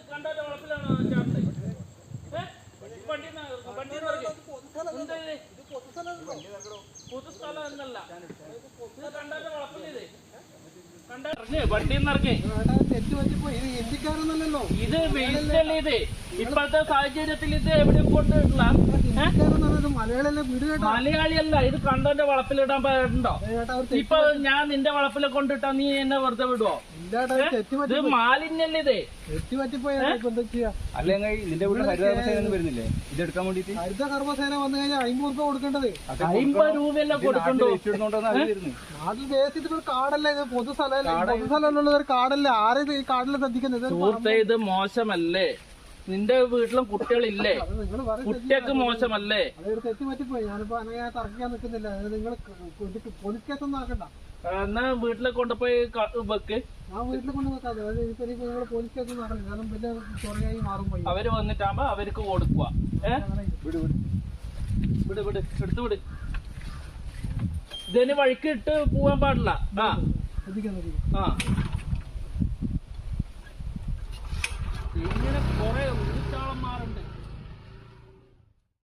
കണ്ടോന്റെ വളപ്പിലാണോ chart? പൊതുസ്ഥലം എന്നല്ല, ഇത് കണ്ടോന്റെ വളപ്പിലിത് വണ്ടി നിറക്കേ. ഇത് വേസ്റ്റല്ലേ? ഇത് ഇപ്പോഴത്തെ സാഹചര്യത്തിൽ ഇത് എവിടെ കൊണ്ടിട്ടുള്ള മലയാളിയല്ല. ഇത് കണ്ടോന്റെ വളപ്പിലിടാൻ പാടുണ്ടോ? ഇപ്പൊ ഞാൻ നിന്റെ വളപ്പിലെ കൊണ്ടിട്ടാ നീ എന്നെ വെറുതെ വിടുവോ? ഇത് മാലിന്യല്ലേ? ഇത് അല്ലെങ്കിൽ നിന്റെ വീട്ടിൽ ഹരിതകർമ്മസേന വരുന്നില്ലേ ഇതെടുക്കാൻ വേണ്ടിട്ട്? ഹരിതകർമ്മസേന വന്നു കഴിഞ്ഞാൽ 50 രൂപ കൊടുക്കേണ്ടത്. 50 രൂപയല്ല കൊടുക്കണ്ടോ? നാട്ടിൽ വേസ്റ്റ് കാടല്ലേ? ഇത് പൊതുസ്ഥലമുള്ള ഒരു കാടല്ലേ? ആരും ഈ കാടിൽ ശ്രദ്ധിക്കുന്നത്? സുഹൃത്തെ, ഇത് മോശമല്ലേ? നിന്റെ വീട്ടിലും കുട്ടികളില്ലേ? കുട്ടിയൊക്കെ മോശമല്ലേ? തെറ്റുപറ്റിപ്പോയി. ഞാനിപ്പോ അങ്ങനെ തർക്കിക്കാൻ നിൽക്കുന്നില്ല. നിങ്ങൾ പോലീസ് കേസൊന്നും ആക്കണ്ട. എന്നാ വീട്ടിലെ കൊണ്ടുപോയി വെക്ക്. ആ വീട്ടിൽ കൊണ്ട് വെക്കാതെ നിങ്ങൾ പോലീസ് കേസൊന്നും ആക്കണ്ട. കാരണം പിന്നെ ചൊറയായി മാറുമ്പോ അവര് വന്നിട്ടാകുമ്പോ അവർക്ക് കൊടുക്കുക. വിട് വിട് വിട് എടുത്തു വിട്. ഇതിന് വഴിക്ക് ഇട്ട് പോവാൻ പാടില്ല. ഇങ്ങനെ കൊറേ ഊച്ചാളന്മാരുണ്ട്.